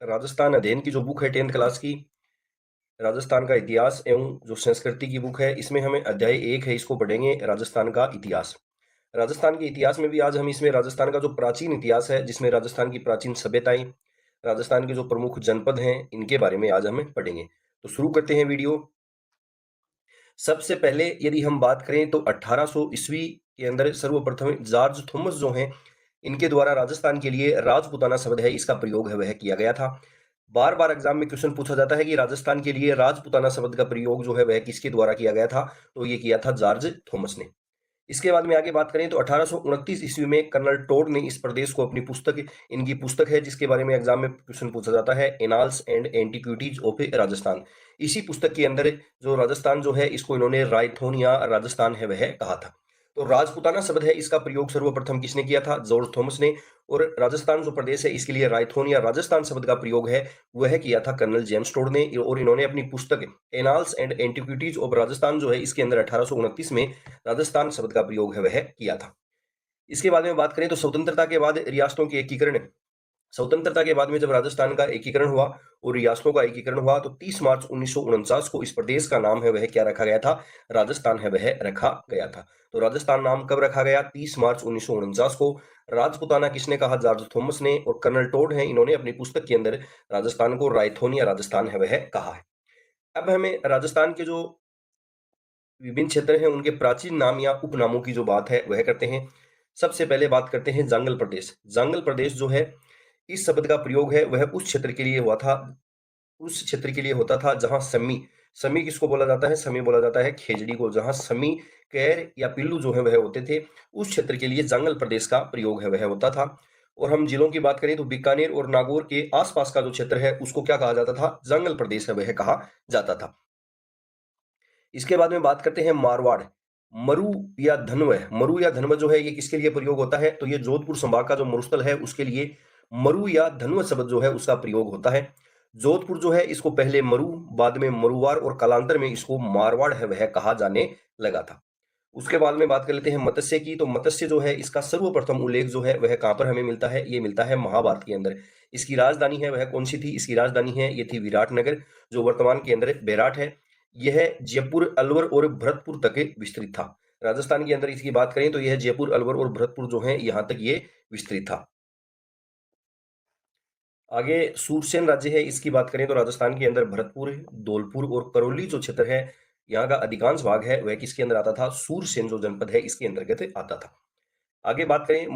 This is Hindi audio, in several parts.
राजस्थान अध्ययन की जो बुक है 10th क्लास की, राजस्थान का इतिहास एवं जो संस्कृति की बुक है, इसमें हमें अध्याय 1 है, इसको पढ़ेंगे राजस्थान का इतिहास। राजस्थान के इतिहास में भी आज हम इसमें राजस्थान का जो प्राचीन इतिहास है, जिसमें राजस्थान की प्राचीन सभ्यताएँ, राजस्थान के जो प्रमुख जनपद हैं, इनके बारे में आज हम पढ़ेंगे। तो शुरू करते हैं वीडियो। सबसे पहले यदि हम बात करें तो 1800 ईस्वी के अंदर सर्वप्रथम जॉर्ज थॉमस जो हैं, इनके द्वारा राजस्थान के लिए राजपूताना शब्द है, इसका प्रयोग है वह किया गया था। बार-बार एग्जाम में क्वेश्चन पूछा जाता है कि राजस्थान के लिए राजपूताना शब्द का प्रयोग जो है वह किसके द्वारा किया गया था? तो ये किया था जॉर्ज थॉमस ने। इसके बाद में आगे बात करें तो 1829 ईस्वी में कर्नल टोड ने इस प्रदेश को अपनी पुस्तक इनकी पुस्तक है जिसके बारे में एग्जाम में क्वेश्चन पूछा जाता है, annals and antiquities of Rajasthan. इसी पुस्तक के अंदर जो राजस्थान जो है इसको इन्होंने रायथोन या राजस्थान है वह कहा था। तो राजपूताना शब्द है, इसका प्रयोग सर्वप्रथम किसने किया था? जॉर्ज थॉमस ने। और राजस्थान जो प्रदेश है इसके लिए रायथोन या राजस्थान शब्द का प्रयोग है वह किया था कर्नल जेम्स टोड ने। और इन्होंने अपनी पुस्तक annals and antiquities of Rajasthan जो है इसके अंदर 1829 में राजस्थान शब्द का प्रयोग है वह किया था। इसके बाद में बात करें तो स्वतंत्रता के बाद रियासतों के एकीकरण। स्वतंत्रता के बाद में जब राजस्थान का एकीकरण हुआ और रियासतों का एकीकरण हुआ तो 30 मार्च 1949 को इस प्रदेश का नाम है वह क्या रखा गया था? राजस्थान है वह रखा गया था। तो राजस्थान नाम कब रखा गया? 30 मार्च 1949 को। राजपूताना किसने कहा? जॉर्ज थॉमस ने। और कर्नल टोड हैं, इन्होंने अपनी पुस्तक के अंदर राजस्थान को रायथोन या राजस्थान है वह कहा है। अब हमें राजस्थान के जो विभिन्न क्षेत्र हैं उनके प्राचीन नाम या उपनामों की जो बात है वह करते हैं। सबसे पहले बात करते हैं जांगल प्रदेश। जांगल प्रदेश जो है, इस शब्द का प्रयोग है वह उस क्षेत्र के लिए हुआ था, उस क्षेत्र के लिए होता था जहां समी, समी किसको बोला जाता है? समी बोला जाता है खेजड़ी को। जहां समी, कैर या पिल्लू जो है वह होते थे, उस क्षेत्र के लिए जांगल प्रदेश का प्रयोग है वह होता था। और हम जिलों की बात करें तो बीकानेर और नागौर के आसपास का जो क्षेत्र है उसको क्या कहा जाता था? जांगल प्रदेश है वह कहा जाता था। इसके बाद में बात करते हैं मारवाड़। मरु या धनवय, मरु या धनवय जो है ये किसके लिए प्रयोग होता है? तो ये जोधपुर संभाग का जो मरुस्थल है उसके लिए मरु या धनवय शब्द जो है उसका प्रयोग होता है। जोधपुर जो है इसको पहले मरु, बाद में मरुवार और कालांतर में इसको मारवाड़ है वह कहा जाने लगा था। उसके बाद में बात कर लेते हैं मत्स्य की। तो मत्स्य जो है इसका सर्वप्रथम उल्लेख जो है वह कहाँ पर हमें मिलता है? ये मिलता है महाभारत के अंदर। इसकी राजधानी है वह कौन सी थी? इसकी राजधानी है ये थी विराटनगर, जो वर्तमान के अंदर बेराट है। यह जयपुर, अलवर और भरतपुर तक विस्तृत था। राजस्थान के अंदर इसकी बात करें तो यह जयपुर, अलवर और भरतपुर जो है यहाँ तक ये विस्तृत था। आगे सूरसेन राज्य है, इसकी बात करें तो राजस्थान के अंदर भरतपुर, धौलपुर और करौली जो क्षेत्र है, यहाँ का अधिकांश भाग है वह किसके अंदर आता था? सूरसेन जो जनपद है इसके अंतर्गत आता था। आगे बात करें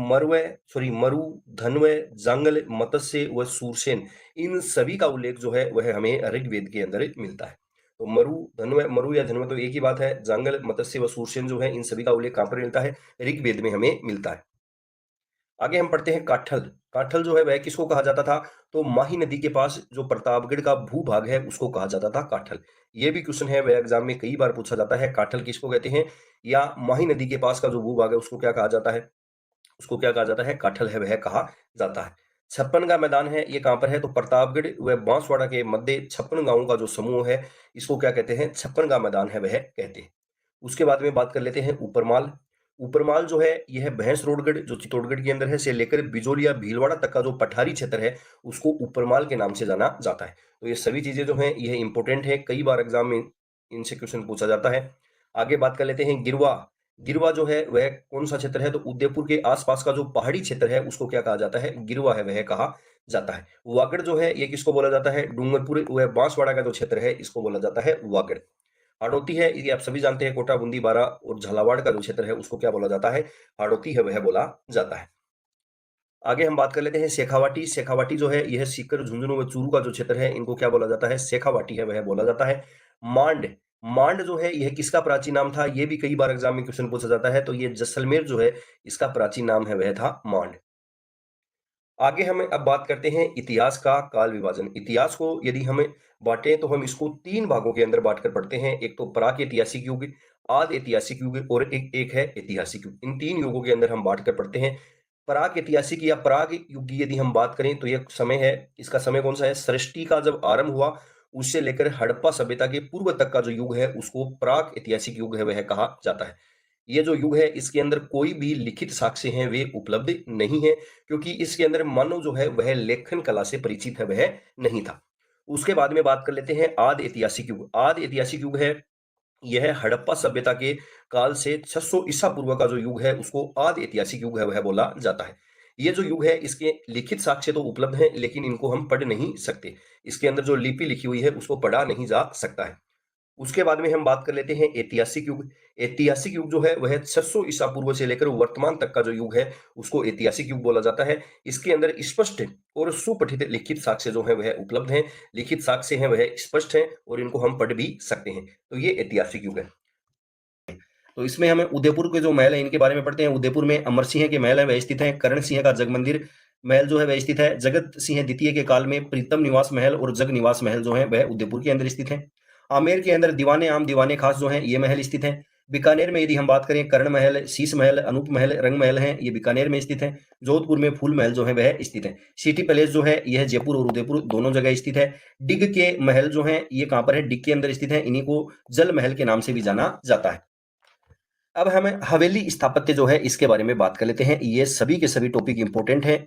मरु, धनवय, जांगल, मत्स्य व सूरसेन, इन सभी का उल्लेख जो है वह हमें ऋग्वेद के अंदर मिलता है। तो मरु या धनवय तो एक ही बात है। जांगल, मत्स्य व सूरसेन जो है इन सभी का उल्लेख कहाँ पर मिलता है? ऋग्वेद में हमें मिलता है। आगे हम पढ़ते हैं काठल। काठल जो है वह किसको कहा जाता था? तो माही नदी के पास जो प्रतापगढ़ का भूभाग है उसको कहा जाता था काठल। ये भी क्वेश्चन है वह एग्जाम में कई बार पूछा जाता है, काठल किसको कहते हैं? या माही नदी के पास का जो भूभाग है उसको क्या कहा जाता है? उसको क्या कहा जाता है? काठल है वह कहा जाता है। छप्पन का मैदान है, ये कहाँ पर है? तो प्रतापगढ़ व बांसवाड़ा के मध्य छप्पन गांवों का जो समूह है इसको क्या कहते हैं? छप्पन का मैदान है वह कहते हैं। उसके बाद में बात कर लेते हैं ऊपरमाल। ऊपरमाल जो है यह भैंसरोडगढ़ जो चित्तौड़गढ़ के अंदर है से लेकर बिजोलिया भीलवाड़ा तक का जो पठारी क्षेत्र है उसको ऊपरमाल के नाम से जाना जाता है। तो ये सभी चीजें जो हैं यह इंपॉर्टेंट है, कई बार एग्जाम में इनसे क्वेश्चन पूछा जाता है। आगे बात कर लेते हैं गिरवा। गिरवा जो है वह कौन सा क्षेत्र है? तो उदयपुर के आसपास का जो पहाड़ी क्षेत्र है उसको क्या कहा जाता है? गिरवा है वह कहा जाता है। वागड़ जो है ये किसको बोला जाता है? डूंगरपुर वह बांसवाड़ा का जो क्षेत्र है इसको बोला जाता है वागड़। हाड़ौती है, ये आप सभी जानते हैं, कोटा, बूंदी, बारां और झालावाड़ का जो क्षेत्र है उसको क्या बोला जाता है? हाड़ौती है वह बोला जाता है। आगे हम बात कर लेते हैं शेखावाटी। शेखावाटी जो है यह सीकर, झुंझुनू व चूरू का जो क्षेत्र है इनको क्या बोला जाता है? शेखावाटी है वह बोला जाता है। मांड, मांड जो है यह किसका प्राचीन नाम था? ये भी कई बार एग्जाम में क्वेश्चन पूछा जाता है। तो ये जैसलमेर जो है इसका प्राचीन नाम है वह था मांड। आगे हम अब बात करते हैं इतिहास का काल विभाजन। इतिहास को यदि हमें बांटे तो हम इसको 3 भागों के अंदर बांट कर पढ़ते हैं। एक तो प्राक ऐतिहासिक युग, आदि ऐतिहासिक युग और एक है ऐतिहासिक युग। इन 3 युगों के अंदर हम बांट कर पढ़ते हैं। प्राक ऐतिहासिक या प्राग युग की यदि हम बात करें तो ये समय है, इसका समय कौन सा है? सृष्टि का जब आरंभ हुआ उससे लेकर हड़प्पा सभ्यता के पूर्व तक का जो युग है उसको प्राक ऐतिहासिक युग है वह कहा जाता है। ये जो युग है इसके अंदर कोई भी लिखित साक्ष्य हैं वे उपलब्ध नहीं है, क्योंकि इसके अंदर मानव जो है वह लेखन कला से परिचित है, वह नहीं था। उसके बाद में बात कर लेते हैं आदि ऐतिहासिक युग। आदि ऐतिहासिक युग है, यह हड़प्पा सभ्यता के काल से 600 ईसा पूर्व का जो युग है उसको आदि ऐतिहासिक युग है वह बोला जाता है। ये जो युग है इसके लिखित साक्ष्य तो उपलब्ध हैं, लेकिन इनको हम पढ़ नहीं सकते। इसके अंदर जो लिपि लिखी हुई है उसको पढ़ा नहीं जा सकता है। उसके बाद में हम बात कर लेते हैं ऐतिहासिक युग। ऐतिहासिक युग जो है वह 600 ईसा पूर्व से लेकर वर्तमान तक का जो युग है उसको ऐतिहासिक युग बोला जाता है। इसके अंदर स्पष्ट और सुपठित लिखित साक्ष्य जो है वह उपलब्ध हैं। लिखित साक्ष्य हैं वह स्पष्ट हैं और इनको हम पढ़ भी सकते हैं। तो ये ऐतिहासिक युग है। तो इसमें हमें उदयपुर के जो महल है इनके बारे में पढ़ते हैं। उदयपुर में अमर सिंह के महल है वह स्थित है। करण सिंह का जग मंदिर महल जो है वह स्थित है। जगत सिंह द्वितीय के काल में प्रीतम निवास महल और जग निवास महल जो है वह उदयपुर के अंदर स्थित है। आमेर के अंदर दीवाने आम दीवाने खास जो है ये महल स्थित है। बीकानेर में यदि हम बात करें कर्ण महल, शीश महल, अनूप महल, रंग महल है, ये बीकानेर में स्थित है। जोधपुर में फूल महल जो है वह स्थित है। सिटी पैलेस जो है यह जयपुर और उदयपुर दोनों जगह स्थित है। डिग के महल जो है ये कहां पर है, डिग के अंदर स्थित है। इन्हीं को जल महल के नाम से भी जाना जाता है। अब हमें हवेली स्थापत्य जो है इसके बारे में बात कर लेते हैं। ये सभी के सभी टॉपिक इंपॉर्टेंट हैं।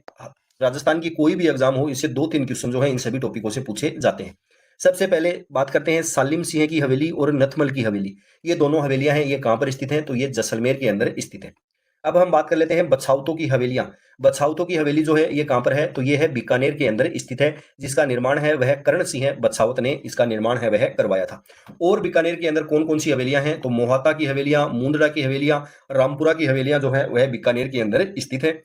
राजस्थान की कोई भी एग्जाम हो इससे 2-3 क्वेश्चन जो है इन सभी टॉपिकों से पूछे जाते हैं। सबसे पहले बात करते हैं सालिम सिंह की हवेली और नथमल की हवेली। ये दोनों हवेलियां हैं, ये कहां पर स्थित हैं, तो ये जैसलमेर के अंदर स्थित है। अब हम बात कर लेते हैं बछाउतों की हवेलियां। बछाउतों की हवेली जो है ये कहां पर है, तो ये है बीकानेर के अंदर स्थित है। जिसका निर्माण है वह कर्ण सिंह बछाउत ने इसका निर्माण है वह करवाया था। और बीकानेर के अंदर कौन कौन सी हवेलियां हैं, तो मोहाता की हवेलियां, मुंदड़ा की हवेलियां, रामपुरा की हवेलियां जो है वह बीकानेर के अंदर स्थित है।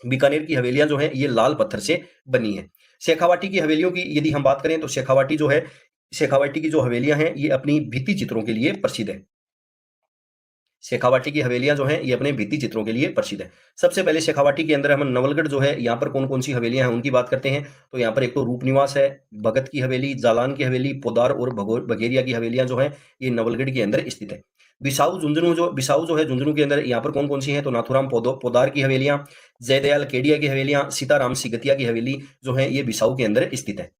बीकानेर की हवेलियां जो है ये लाल पत्थर से बनी है। शेखावाटी की हवेलियों की यदि हम बात करें तो शेखावाटी जो है, शेखावाटी की जो हवेलियां हैं ये अपनी भित्ति चित्रों के लिए प्रसिद्ध है। शेखावाटी की हवेलियां जो हैं ये अपने भित्ति चित्रों के लिए प्रसिद्ध है। सबसे पहले शेखावाटी के अंदर हम नवलगढ़ जो है यहाँ पर कौन कौन सी हवेलियां हैं उनकी बात करते हैं। तो यहाँ पर एक तो रूपनिवास है, भगत की हवेली, जालान की हवेली, पोदार और बघेरिया की हवेलियां जो है ये नवलगढ़ के अंदर स्थित है। बिसाऊ जो है झुंझुनू के अंदर यहाँ पर कौन कौन सी है, तो नाथुराम पोदार की हवेलियां, जयदयाल केडिया की हवेलियां, सीताराम सिगतिया की हवेली जो है ये बिसाऊ के अंदर स्थित है।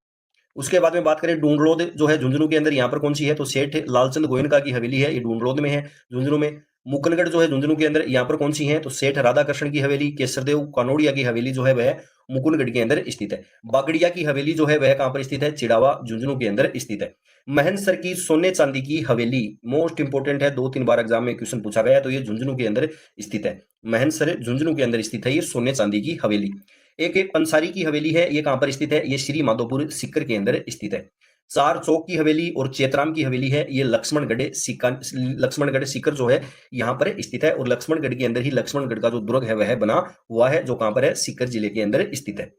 उसके बाद में बात करें डूंगरलोद जो है झुंझुनू के अंदर यहाँ पर कौन सी है, तो सेठ लालचंद गोयनका की हवेली है, ये डूंगरलोद में है झुंझुनू में। मुकनगढ़ जो है झुंझुनू के अंदर यहाँ पर कौन सी है, तो सेठ राधा कृष्ण की हवेली, केसरदेव कानोड़िया की हवेली जो है वह मुकुंदगढ़ के अंदर स्थित है। बागड़िया की हवेली जो है वह कहां पर स्थित है, चिड़ावा झुंझुनू के अंदर स्थित है। महनसर की सोने चांदी की हवेली मोस्ट इंपोर्टेंट है, 2-3 बार एग्जाम में क्वेश्चन पूछा गया है, तो ये झुंझुनू के अंदर स्थित है। महनसर झुंझुनू के अंदर स्थित है ये सोने चांदी की हवेली। एक पंसारी की हवेली है, ये कहां पर स्थित है, ये श्री माधोपुर सीकर के अंदर स्थित है। चार चौक की हवेली और चेतराम की हवेली है, ये लक्ष्मणगढ़ सीकर जो है यहाँ पर स्थित है। और लक्ष्मणगढ़ के अंदर ही लक्ष्मणगढ़ का जो दुर्ग है वह बना हुआ है, जो कहां पर है, सीकर जिले के अंदर स्थित है।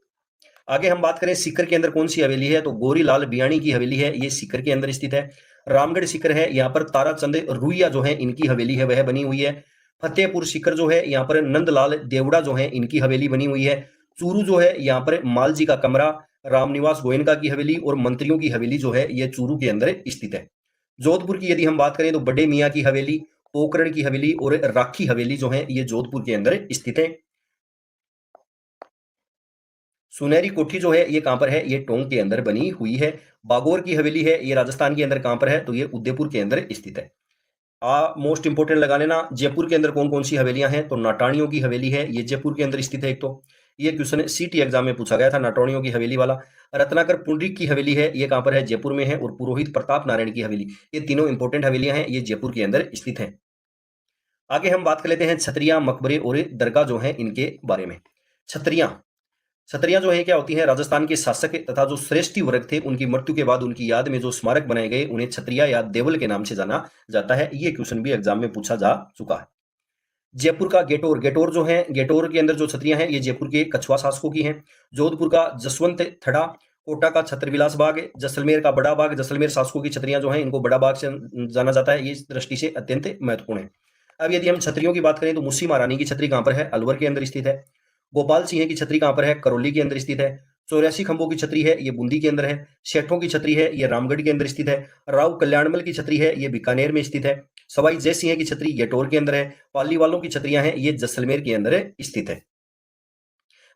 आगे हम बात करें सीकर के अंदर कौन सी हवेली है, तो गोरीलाल बियाणी की हवेली है, ये सीकर के अंदर स्थित है। रामगढ़ सीकर है, यहाँ पर ताराचंद रुइया जो है इनकी हवेली है वह बनी हुई है। फतेहपुर सीकर जो है यहाँ पर नंदलाल देवड़ा जो है इनकी हवेली बनी हुई है। चूरू जो है यहाँ पर मालजी का कमरा, रामनिवास गोयनका की हवेली और मंत्रियों की हवेली जो है ये चूरू के अंदर स्थित है। जोधपुर की यदि हम बात करें तो बड़े मियाँ की हवेली, पोकरण की हवेली और राखी हवेली जो है ये जोधपुर के अंदर स्थित है। सुनहरी कोठी जो है ये कहां पर है, ये टोंक के अंदर बनी हुई है। बागौर की हवेली है, ये राजस्थान के अंदर कहां पर है, तो ये उदयपुर के अंदर स्थित है। मोस्ट इंपोर्टेंट लगा लेना, जयपुर के अंदर कौन कौन सी हवेलियां हैं, तो नाटाणियों की हवेली है, ये जयपुर के अंदर स्थित है। एक तो ये क्वेश्चन सीटी एग्जाम में पूछा गया था, नाटाणियों की हवेली वाला। रत्नाकर पुंडरीक की हवेली है, ये कहां पर है, जयपुर में है। और पुरोहित प्रताप नारायण की हवेली, ये तीनों इंपोर्टेंट हवेलियां हैं, ये जयपुर के अंदर स्थित है। आगे हम बात कर लेते हैं छतरिया, मकबरे और दरगाह जो है इनके बारे में। छतरिया छतरियां जो है क्या होती हैं, राजस्थान के शासक तथा जो श्रेष्ठी वर्ग थे उनकी मृत्यु के बाद उनकी याद में जो स्मारक बनाए गए उन्हें छतरिया या देवल के नाम से जाना जाता है। ये क्वेश्चन भी एग्जाम में पूछा जा चुका है। जयपुर का गेटोर, गेटोर जो है, गेटोर के अंदर जो छतरियां हैं ये जयपुर के कछुआ शासकों की हैं। जोधपुर का जसवंत थड़ा, कोटा का छत्रविलास बाग, जैसलमेर का बड़ा बाग, जैसलमेर शासकों की छतरियां जो हैं इनको बड़ा बाग से जाना जाता है, ये इस दृष्टि से अत्यंत महत्वपूर्ण है। अब यदि हम छतरियों की बात करें तो मुस्सी महारानी की छतरी कहां पर है, अलवर के अंदर स्थित है। गोपाल सिंह की छतरी कहां पर है, करौली के अंदर स्थित है। 84 खंभों की छतरी है, ये बूंदी के अंदर है। सेठों की छतरी है, ये रामगढ़ के अंदर स्थित है। राव कल्याणमल की छतरी है, ये बीकानेर में स्थित है। सवाई जय सिंह की छतरी गेटोर के अंदर है। पाली वालों की छतरियां हैं, ये जैसलमेर के अंदर स्थित है।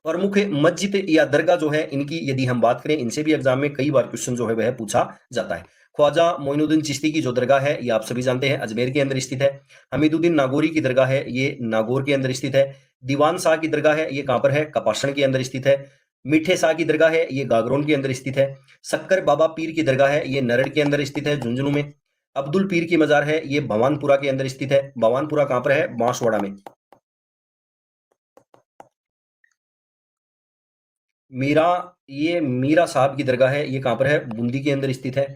प्रमुख मस्जिद या दरगाह जो है इनकी यदि हम बात करें, इनसे भी एग्जाम में कई बार क्वेश्चन जो है वह पूछा जाता है। ख्वाजा मोइनुद्दीन चिश्ती की जो दरगाह है ये आप सभी जानते हैं अजमेर के अंदर स्थित है। हमीदुद्दीन नागौरी की दरगाह है ये नागौर के अंदर स्थित है। दीवान शाह की दरगाह है ये कहाँ पर है? कपाषण के अंदर स्थित है। मीठे शाह की दरगाह है ये गागरोन के अंदर स्थित है। शक्कर बाबा पीर की दरगाह है ये नरड़ के अंदर स्थित है, झुंझुनू में। अब्दुल पीर की मजार है ये भवानपुरा के अंदर स्थित है। भवानपुरा कहाँ पर है? बांसवाड़ा में। मीरा ये मीरा साहब की दरगाह है ये कहाँ पर है? बूंदी के अंदर स्थित है।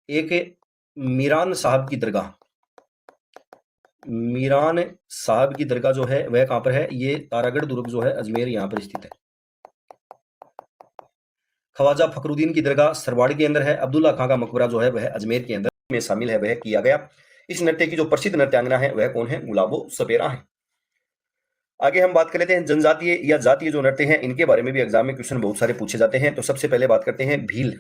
एक मीरान साहब की दरगाह, मीरान साहब की दरगाह जो है वह कहाँ पर है? ये तारागढ़ दुर्ग जो है अजमेर यहाँ पर स्थित है। ख्वाजा फखरुद्दीन की दरगाह सरवाड़ के अंदर है। अब्दुल्ला खां का मकबरा जो है वह अजमेर के अंदर में शामिल है, वह किया गया। इस नृत्य की जो प्रसिद्ध नृत्यांगना है वह कौन है? गुलाबो सपेरा है। आगे हम बात कर लेते हैं जनजातीय या जातीय जो नृत्य हैं इनके बारे में भी एग्जाम में क्वेश्चन बहुत सारे पूछे जाते हैं। तो सबसे पहले बात करते हैं भील।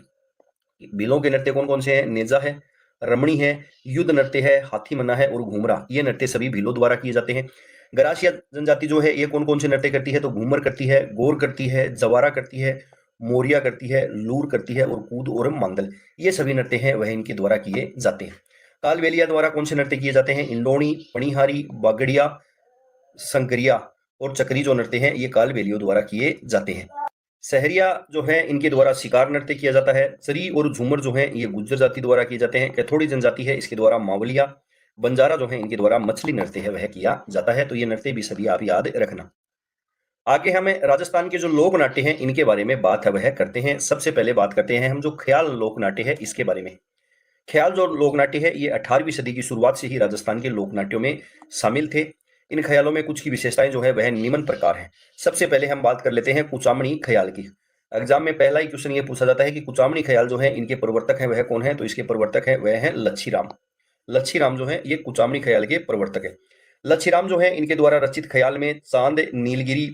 भीलों के नृत्य कौन कौन से हैं? नेजा है, रमणी है, युद्ध नृत्य है, हाथी मन्ना है और घूमरा। ये नृत्य सभी भीलों द्वारा किए जाते हैं। गरासिया जनजाति जो है ये कौन कौन से नृत्य करती है? तो घूमर करती है, गोर करती है, जवारा करती है, मोरिया करती है, लूर करती है और कूद और मांदल। ये सभी नृत्य हैं वह इनके द्वारा किए जाते हैं। कालबेलिया द्वारा कौन से नृत्य किए जाते हैं? इंडोणी, पणिहारी, बागड़िया, संकरिया और चक्री जो नृत्य हैं ये कालबेलियों द्वारा किए जाते हैं। सहरिया जो है इनके द्वारा शिकार नृत्य किया जाता है। सरी और झूमर जो है ये गुज्जर जाति द्वारा किए जाते हैं। कैथोड़ी जनजाति है इसके द्वारा मावलिया, बंजारा जो है इनके द्वारा मछली नृत्य है वह किया जाता है। तो ये नृत्य भी सभी आप याद रखना। आगे हमें राजस्थान के जो लोक नाट्य हैं इनके बारे में बात है वह करते हैं। सबसे पहले बात करते हैं हम जो ख्याल लोक नाट्य है इसके बारे में। ख्याल जो लोक नाट्य है ये 18वीं सदी की शुरुआत से ही राजस्थान के लोक नाट्यों में शामिल थे। इन ख्यालों में कुछ की विशेषताएं जो है वह निम्न प्रकार है। सबसे पहले हम बात कर लेते हैं कुचामणी ख्याल की। एग्जाम में पहला ही क्वेश्चन ये पूछा जाता है कि कुचामणी ख्याल जो है इनके प्रवर्तक हैं वह कौन है? तो इसके प्रवर्तक है वह है लच्छीराम। लच्छीराम जो है ये कुचामणी ख्याल के प्रवर्तक है। लच्छीराम जो है इनके द्वारा रचित ख्याल में चांद, नीलगिरी,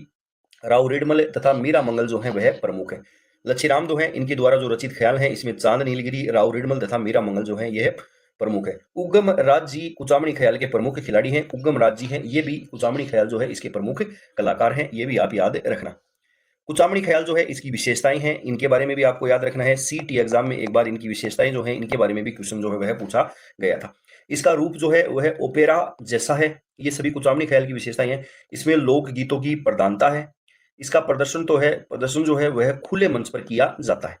राव रिडमल तथा मीरा मंगल जो है वह प्रमुख है। लच्छीराम जो है इनके द्वारा जो रचित ख्याल है इसमें चांद, नीलगिरी, राव रिडमल तथा मीरा मंगल जो है यह प्रमुख है। उगम राज जी कुचामणी ख्याल के प्रमुख खिलाड़ी हैं। उगम राज जी हैं ये भी कुचामणी ख्याल जो है इसके प्रमुख कलाकार हैं, ये भी आप याद रखना। कुचामणी ख्याल जो है इसकी विशेषताएं हैं इनके बारे में भी आपको याद रखना है। सीटी एग्जाम में एक बार इनकी विशेषताएं जो है इनके बारे में भी क्वेश्चन जो है वह पूछा गया था। इसका रूप जो है वह ओपेरा जैसा है। ये सभी कुचामणी ख्याल की विशेषताएं हैं। इसमें लोक गीतों की प्रधानता है। इसका प्रदर्शन जो है वह खुले मंच पर किया जाता है।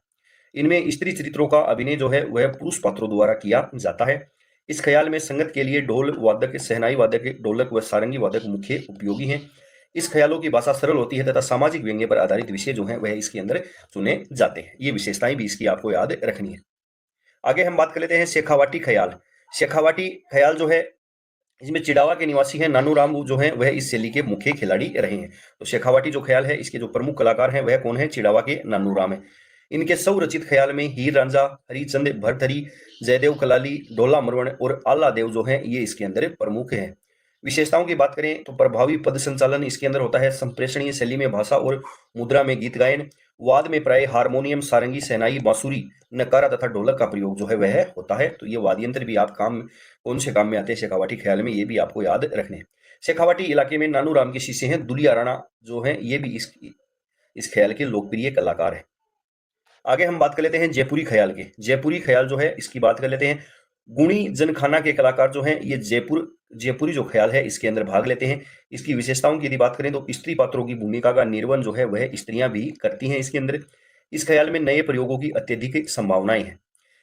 इनमें स्त्री चरित्रों का अभिनय जो है वह पुरुष पात्रों द्वारा किया जाता है। इस ख्याल में संगत के लिए ढोल वादक, शहनाई वादक, ढोलक व सारंगी वादक मुख्य उपयोगी हैं। इस ख्यालों की भाषा सरल होती है तथा सामाजिक व्यंग्य पर आधारित विषय जो है वह इसके अंदर चुने जाते हैं। ये विशेषताएं भी इसकी आपको याद रखनी है। आगे हम बात कर लेते हैं शेखावाटी ख्याल। शेखावाटी ख्याल जो है इसमें चिड़ावा के निवासी हैं नानू राम जो हैं वह इस शैली के मुख्य खिलाड़ी रहे हैं। तो शेखावाटी जो ख्याल है इसके जो प्रमुख कलाकार हैं वह कौन है? चिड़ावा के नानू राम है। इनके सौ रचित ख्याल में हीर रांझा, हरिचंद, भरथरी, जयदेव कलाली, ढोला मरवण और आला देव जो हैं ये इसके अंदर प्रमुख हैं। विशेषताओं की बात करें तो प्रभावी पद संचालन इसके अंदर होता है। संप्रेषणीय शैली में भाषा और मुद्रा में गीत गायन। वाद में प्राय हारमोनियम, सारंगी, शहनाई, बांसुरी, नकारा तथा ढोलक का प्रयोग जो है वह होता है। तो ये वाद्य यंत्र भी आप काम कौन से काम में आते हैं शेखावाटी ख्याल में, ये भी आपको याद रखने हैं। शेखावाटी इलाके में नानू राम के शिष्य हैं दुलिया राणा जो है ये भी इस ख्याल के लोकप्रिय कलाकार हैं। आगे हम बात कर लेते हैं जयपुरी ख्याल की। जयपुरी ख्याल जो है इसकी बात कर लेते हैं। गुणी जनखाना के कलाकार जो हैं ये जयपुरी जो ख्याल है इसके अंदर भाग लेते हैं। इसकी विशेषताओं की यदि बात करें तो स्त्री पात्रों की भूमिका का निर्वहन जो है वह स्त्रियां भी करती हैं इसके अंदर। इस ख्याल में नए प्रयोगों की अत्यधिक संभावनाएं हैं।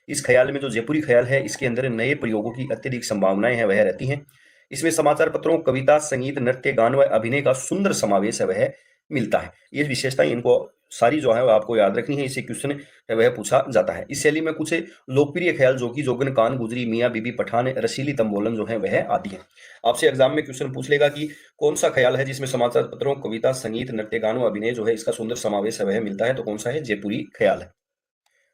इस ख्याल में जो जयपुरी ख्याल है इसके अंदर नए प्रयोगों की अत्यधिक संभावनाएं हैं वह रहती हैं। इसमें समाचार पत्रों, कविता, संगीत, नृत्य, गान व अभिनय का सुंदर समावेश है वह मिलता है। ये विशेषताएं इनको सारी जो है वह आपको याद रखनी है। इसे क्वेश्चन है वह पूछा जाता है। इस शैली में कुछ लोकप्रिय ख्याल जो कि जोगन, कान, गुजरी, मियाँ बीबी, पठान, रसीली, तंबोलन जो है वह आदि है। आपसे एग्जाम में क्वेश्चन पूछ लेगा कि कौन सा ख्याल है जिसमें समाचार पत्रों, कविता, संगीत, नृत्य, गान व अभिनय जो है इसका सुंदर समावेश है वह मिलता है। तो कौन सा है? जयपुरी ख्याल है।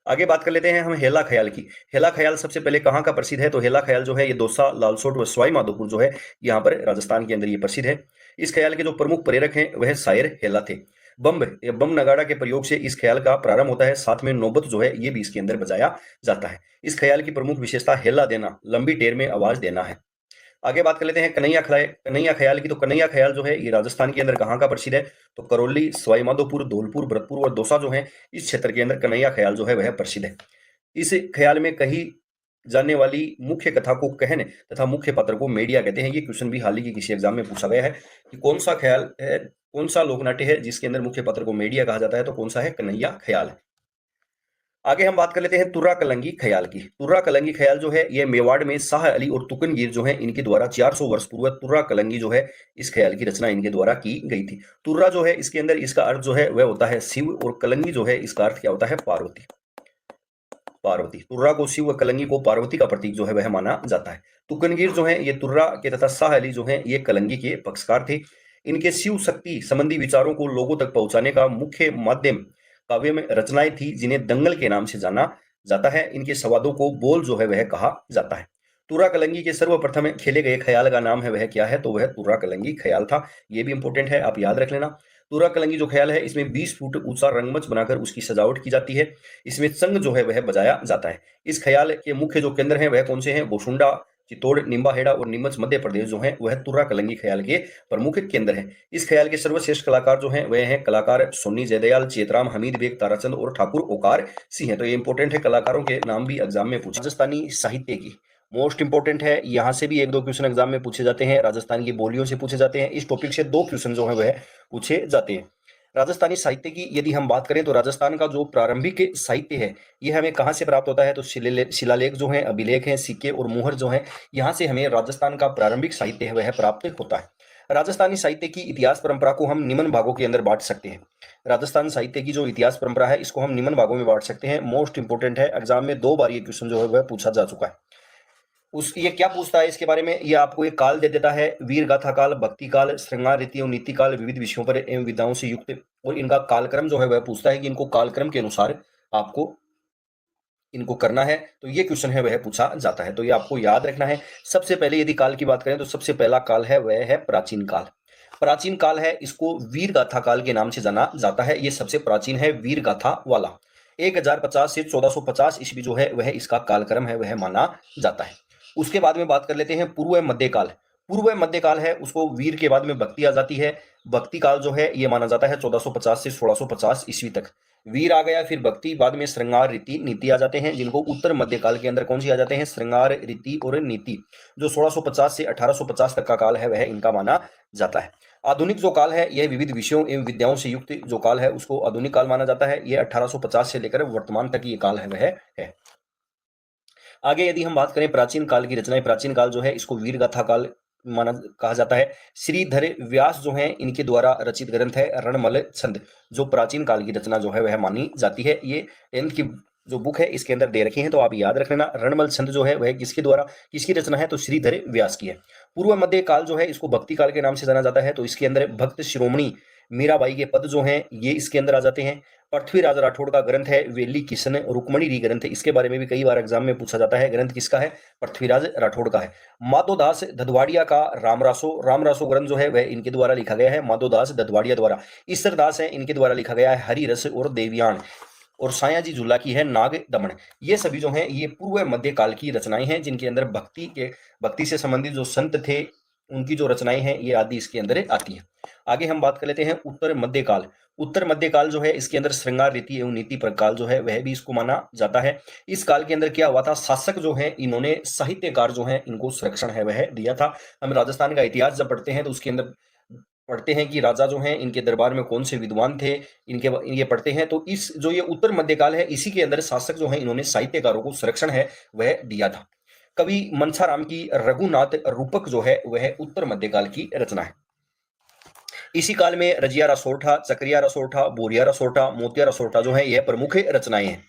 आगे बात कर लेते हैं हम हेला ख्याल की। हेला ख्याल सबसे पहले कहाँ का प्रसिद्ध है? तो हेला ख्याल जो है ये दौसा, लालसोट व सवाई माधोपुर जो है यहाँ पर राजस्थान के अंदर ये प्रसिद्ध है। इस ख्याल के जो प्रमुख प्रेरक हैं वह शायर हेला थे। बम नगाड़ा के प्रयोग से इस ख्याल का प्रारंभ होता है। साथ में नौबत जो है ये भी इसके अंदर बजाया जाता है। इस ख्याल की प्रमुख विशेषता हेला देना, लंबी टेर में आवाज देना है। आगे बात कर लेते हैं कन्हैया ख्याल की। तो कन्हैया ख्याल जो है ये राजस्थान के अंदर कहाँ का प्रसिद्ध है? तो करौली, सवाई माधोपुर, धौलपुर, भरतपुर और दौसा जो है इस क्षेत्र के अंदर कन्हैया ख्याल जो है वह प्रसिद्ध है। इस ख्याल में कई जाने वाली मुख्य कथा को कहन तथा मुख्य पात्र को मेडिया कहते हैं। ये क्वेश्चन भी हाल ही के किसी एग्जाम में पूछा गया है कि कौन सा ख्याल है, कौन सा लोकनाट्य है जिसके अंदर मुख्य पात्र को मेडिया कहा जाता है, तो कौन सा है, कन्हैया ख्याल है। आगे हम बात कर लेते हैं तुर्रा कलंगी ख्याल की। तुर्रा कलंगी ख्याल जो है ये मेवाड़ में शाह अली और तुकनगीर जो है इनके द्वारा 400 वर्ष पूर्व तुर्रा कलंगी जो है इस ख्याल की रचना इनके द्वारा की गई थी। तुर्रा जो है इसके अंदर इसका अर्थ जो है वह होता है शिव, और कलंगी जो है इसका अर्थ क्या होता है, पार्वती। पार्वती, तुर्रा को शिव व कलंगी को पार्वती का प्रतीक जो है वह माना जाता है। तुकनगीर जो है ये तुर्रा के तथा शाह अली जो है ये कलंगी के पक्षकार थे। इनके शिव शक्ति संबंधी विचारों को लोगों तक पहुंचाने का मुख्य माध्यम काव्य में रचनाएं थी जिन्हें दंगल के नाम से जाना जाता है। इनके संवादों को बोल जो है वह कहा जाता है। तुर्रा कलंगी के सर्वप्रथम खेले गए ख्याल का नाम है वह क्या है, तो वह तुर्रा कलंगी ख्याल था। यह भी इंपॉर्टेंट है, आप याद रख लेना। तुर्रा कलंगी जो ख्याल है इसमें 20 फुट ऊंचा रंगमंच बनाकर उसकी सजावट की जाती है। इसमें संग जो है वह बजाया जाता है। इस ख्याल के मुख्य जो केंद्र हैं वह कौन से हैं, गोसुंडा, चित्तौड़, निम्बाहेड़ा और नीमच मध्य प्रदेश जो है वह तुर्रा कलंगी ख्याल के प्रमुख केंद्र हैं। इस ख्याल के सर्वश्रेष्ठ कलाकार जो हैं वह हैं कलाकार सोनी जयदयाल, चेतराम, हमीद बेग, ताराचंद और ठाकुर ओकार सिंह है। तो ये इंपॉर्टेंट है, कलाकारों के नाम भी एग्जाम में पूछे। राजस्थानी साहित्य की मोस्ट इंपॉर्टेंट है, यहां से भी एक दो क्वेश्चन एग्जाम में पूछे जाते हैं। राजस्थान की बोलियों से पूछे जाते हैं। इस टॉपिक से 2 क्वेश्चन जो है वह पूछे जाते हैं। राजस्थानी साहित्य की यदि हम बात करें तो राजस्थान का जो प्रारंभिक साहित्य है ये हमें कहाँ से प्राप्त होता है, तो शिलालेख जो है, अभिलेख हैं, सिक्के और मुहर जो है, यहाँ से हमें राजस्थान का प्रारंभिक साहित्य है वह प्राप्त होता है। राजस्थानी साहित्य की इतिहास परंपरा को हम निम्न भागों के अंदर बांट सकते हैं। राजस्थान साहित्य की जो इतिहास परंपरा है इसको हम निम्न भागों में बांट सकते हैं। मोस्ट इंपोर्टेंट है, एग्जाम में 2 बार ये क्वेश्चन जो है वह पूछा जा चुका है। ये क्या पूछता है इसके बारे में, ये आपको एक काल दे देता है, वीर गाथा काल, भक्ति काल, श्रृंगार रीति और नीति काल, विविध विषयों पर एवं विधाओं से युक्त, और इनका कालक्रम जो है वह पूछता है कि इनको कालक्रम के अनुसार आपको इनको करना है। तो ये क्वेश्चन है वह पूछा जाता है, तो ये आपको याद रखना है। सबसे पहले यदि काल की बात करें तो सबसे पहला काल है वह है प्राचीन काल। प्राचीन काल है, इसको वीर गाथा काल के नाम से जाना जाता है। ये सबसे प्राचीन है, वीर गाथा वाला। 1050 से 1450 ईस्वी जो है वह इसका कालक्रम है वह माना जाता है। उसके बाद में बात कर लेते हैं पूर्व मध्यकाल। पूर्व मध्यकाल है, उसको वीर के बाद में भक्ति आ जाती है। भक्ति काल जो है ये माना जाता है 1450 से 1650 ईस्वी तक। वीर आ गया, फिर भक्ति, बाद में श्रृंगार रीति नीति आ जाते हैं, जिनको उत्तर मध्यकाल के अंदर कौन सी आ जाते हैं, श्रृंगार रीति और नीति। जो 1650 से 1850 तक का काल है वह इनका माना जाता है। आधुनिक जो काल है यह विविध विषयों एवं विद्याओं से युक्त जो काल है उसको आधुनिक काल माना जाता है। यह 1850 से लेकर वर्तमान तक ये काल है वह है। आगे यदि हम बात करें प्राचीन काल की रचनाएं, प्राचीन काल जो है इसको वीर गाथा काल माना कहा जाता है। श्रीधर व्यास जो है इनके द्वारा रचित ग्रंथ है रणमल छंद, जो प्राचीन काल की रचना जो है वह मानी जाती है। ये 10th की जो बुक है इसके अंदर दे रखी है, तो आप याद रख लेना। रणमल छंद जो है वह किसके द्वारा, किसकी रचना है, तो श्रीधर व्यास की है। पूर्व मध्य काल जो है इसको भक्ति काल के नाम से जाना जाता है, तो इसके अंदर भक्त शिरोमणि मीराबाई के पद जो हैं ये इसके अंदर आ जाते हैं। पृथ्वीराज राठौड़ का ग्रंथ है वेली किशन रुक्मणी री ग्रंथ, इसके बारे में भी कई बार एग्जाम में पूछा जाता है। ग्रंथ किसका है, पृथ्वीराज राठौड़ का है। माधोदास दधवाड़िया का रामरासो ग्रंथ जो है वह इनके द्वारा लिखा गया है, माधोदास दधवाड़िया द्वारा। ईश्वरदास है इनके द्वारा लिखा गया है हरि रस और देवयान, और सायाजी झूला की है नाग दमन। ये सभी जो हैं ये पूर्व मध्य काल की रचनाएं हैं, जिनके अंदर भक्ति से संबंधित जो संत थे उनकी जो रचनाएं हैं ये आदि इसके अंदर आती हैं। आगे हम बात कर लेते हैं उत्तर मध्यकाल। उत्तर मध्यकाल जो है इसके अंदर श्रृंगार रीति एवं नीति पर काल जो है वह भी इसको माना जाता है। इस काल के अंदर क्या हुआ था, शासक जो है इन्होंने साहित्यकार जो है इनको संरक्षण है वह दिया था। हम राजस्थान का इतिहास जब पढ़ते हैं तो उसके अंदर पढ़ते हैं कि राजा जो हैं इनके दरबार में कौन से विद्वान थे, इनके ये पढ़ते हैं। तो इस जो ये उत्तर मध्यकाल है इसी के अंदर शासक जो है इन्होंने साहित्यकारों को संरक्षण है वह दिया था। कवि मनसाराम की रघुनाथ रूपक जो है वह उत्तर मध्यकाल की रचना है। इसी काल में रजिया रसोठा, चक्रिया रसोठा, बोरिया रसोठा, मोतिया रसोठा जो है यह प्रमुख रचनाएं हैं।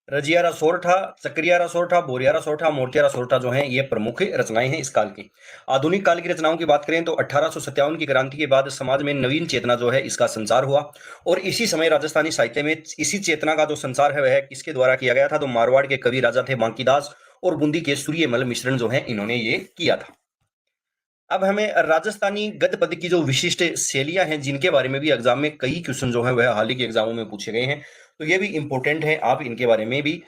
रजिया रसोठा, चक्रिया रसोठा, बोरिया रसोठा, मोतिया रसोठा जो है ये प्रमुख रचनाएं हैं इस काल की। आधुनिक काल की रचनाओं की बात करें तो 1857 की क्रांति के बाद समाज में नवीन चेतना जो है इसका संचार हुआ, और इसी समय राजस्थानी साहित्य में इसी चेतना का जो संचार है वह किसके द्वारा किया गया था, तो मारवाड़ के कवि राजा थे बांकीदास और बूंदी के सूर्यमल मिश्रण जो है इन्होंने ये किया था। अब हमें राजस्थानी गद्य पद्य की जो विशिष्ट शैलियां हैं जिनके बारे में भी एग्जाम में कई क्वेश्चन जो है वह हाल ही के एग्जामों में पूछे गए हैं, तो ये भी इंपॉर्टेंट है, आप इनके बारे में भी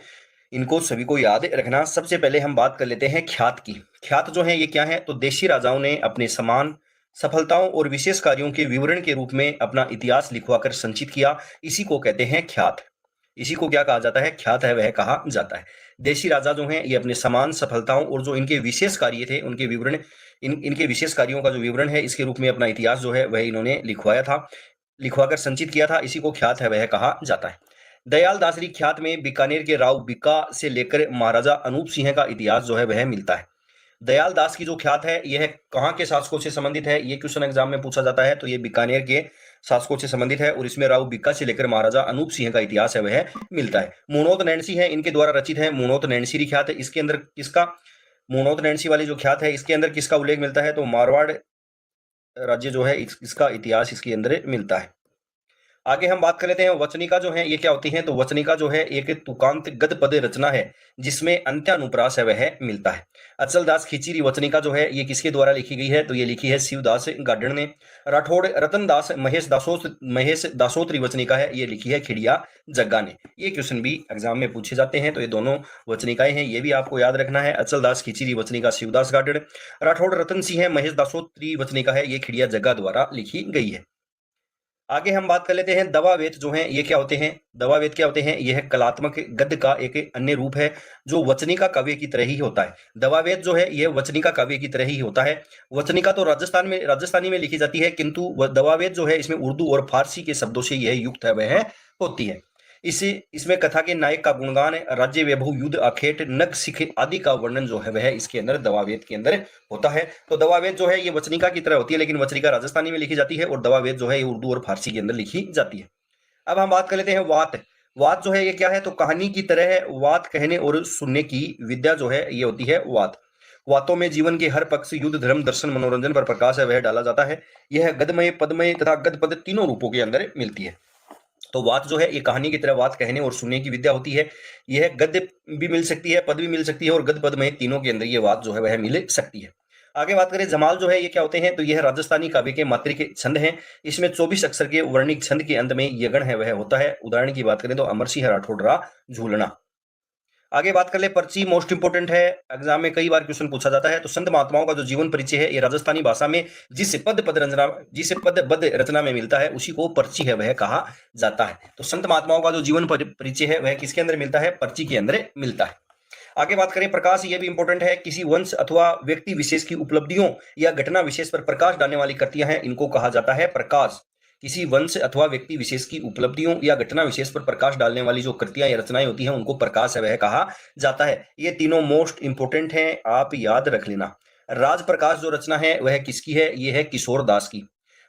इनको सभी को याद रखना। सबसे पहले हम बात कर लेते हैं ख्यात की। ख्यात जो है ये क्या है, तो देशी राजाओं ने अपने समान सफलताओं और विशेष कार्यों के विवरण के रूप में अपना इतिहास लिखवाकर संचित किया, इसी को कहते हैं ख्यात। इसी को क्या कहा जाता है, ख्यात है वह कहा जाता है। देशी राजा जो हैं ये अपने समान सफलताओं और जो इनके विशेष कार्य थे उनके विवरण, इनके विशेष कार्यों का जो विवरण है इसके रूप में अपना इतिहास जो है वह इन्होंने लिखवाया था, लिखवाकर संचित किया था, इसी को ख्यात है वह कहा जाता है। दयाल दासरी ख्यात में बीकानेर के राव बीका से लेकर महाराजा अनूप सिंह का इतिहास जो है वह मिलता है। दयाल दास की जो ख्यात है यह कहाँ के शासकों से संबंधित है, ये क्वेश्चन एग्जाम में पूछा जाता है, तो ये बीकानेर के शासकों से संबंधित है और इसमें राव बीका से लेकर महाराजा अनूप सिंह का इतिहास है वह मिलता है। मुनोत नैणसी है इनके द्वारा रचित है, मुनोत नैणसी ख्यात है, इसके अंदर किसका, मुनोत नैणसी वाली जो ख्यात है इसके अंदर किसका उल्लेख मिलता है, तो मारवाड़ राज्य जो है इसका इतिहास इसके अंदर मिलता है। आगे हम बात कर लेते हैं वचनिका जो है ये क्या होती है, तो वचनिका जो है एक तुकांत गद पद रचना है जिसमें अंत्यानुप्रास है वह मिलता है। अचल दास खिचीरी वचनिका जो है ये किसके द्वारा लिखी गई है, तो ये लिखी है शिवदास गाडण ने। राठौड़ रतन दास महेश दासोत्री वचनिका है ये लिखी है खिड़िया जग्गा ने। ये क्वेश्चन भी एग्जाम में पूछे जाते हैं, तो ये दोनों वचनिकाएं हैं, ये भी आपको याद रखना है। अचल दास खिचीरी वचनिका शिवदास गाडण, राठौड़ रतन सिंह है, महेश दासोत्री वचनिका है ये खिड़िया जग्गा द्वारा लिखी गई है। आगे हम बात कर लेते हैं दवावेद जो हैं ये क्या होते हैं, दवावेद क्या होते हैं, यह कलात्मक गद्य का एक अन्य रूप है जो वचनिका काव्य की तरह ही होता है। दवावेद जो है यह वचनिका काव्य की तरह ही होता है। वचनिका तो राजस्थानी में लिखी जाती है, किंतु दवावेद जो है इसमें उर्दू और फारसी के शब्दों से यह युक्त है वह होती है। इसमें कथा के नायक का गुणगान, राज्य वैभव, युद्ध, आखेट, नग, सिख आदि का वर्णन जो है वह इसके अंदर दवावेद के अंदर होता है। तो दवावेद जो है ये वचनिका की तरह होती है, लेकिन वचनिका राजस्थानी में लिखी जाती है और दवावेद जो है ये उर्दू और फारसी के अंदर लिखी जाती है। अब हम बात कर लेते हैं वात। वात जो है ये क्या है, तो कहानी की तरह है, वात कहने और सुनने की विद्या जो है ये होती है वात। वातों में जीवन के हर पक्ष, युद्ध, धर्म, दर्शन, मनोरंजन पर प्रकाश है वह डाला जाता है। यह गद्यमय, पद्यमय तथा गद्यपद तीनों रूपों के अंदर मिलती है। तो वात जो है ये कहानी की तरह वात कहने और सुनने की विद्या होती है। यह गद्य भी मिल सकती है, पद भी मिल सकती है और गद्य पद में तीनों के अंदर ये वात जो है वह मिल सकती है। आगे बात करें जमाल जो है ये क्या होते हैं, तो यह राजस्थानी काव्य के मात्रिक छंद हैं। इसमें 24 अक्षर के वर्णिक छंद के अंत में यगण है वह होता है। उदाहरण की बात करें तो अमर सिंह राठौड़ झूलना। आगे बात कर ले पर्ची, मोस्ट इंपोर्टेंट है, एग्जाम में कई बार क्वेश्चन पूछा जाता है। तो संत महात्माओं का जो जीवन परिचय है ये राजस्थानी भाषा में जिस पद बद रचना में मिलता है उसी को पर्ची है वह कहा जाता है। तो संत महात्माओं का जो जीवन परिचय है वह किसके अंदर मिलता है, पर्ची के अंदर मिलता है। आगे बात करें प्रकाश, ये भी इंपॉर्टेंट है। किसी वंश अथवा व्यक्ति विशेष की उपलब्धियों या घटना विशेष पर प्रकाश डालने वाली कृतियां हैं, इनको कहा जाता है प्रकाश। किसी वंश अथवा व्यक्ति विशेष की उपलब्धियों या घटना विशेष पर प्रकाश डालने वाली जो कृतियां या रचनाएं होती हैं उनको प्रकाश है वह कहा जाता है। ये तीनों मोस्ट इंपोर्टेंट हैं, आप याद रख लेना। राज प्रकाश जो रचना है वह किसकी है, ये है किशोर दास की।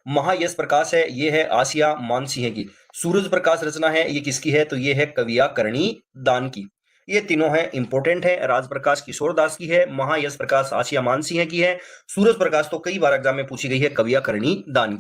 महायश प्रकाश है ये है आसिया मानसिंह की। सूरज प्रकाश रचना है ये किसकी है, तो ये है कविया करणी दान की। ये तीनों हैं इंपॉर्टेंट है। राज प्रकाश किशोर दास की है, महायश प्रकाश आसिया मानसिंह की है, सूरज प्रकाश तो कई बार एग्जाम में पूछी गई है कविया करणी दान की।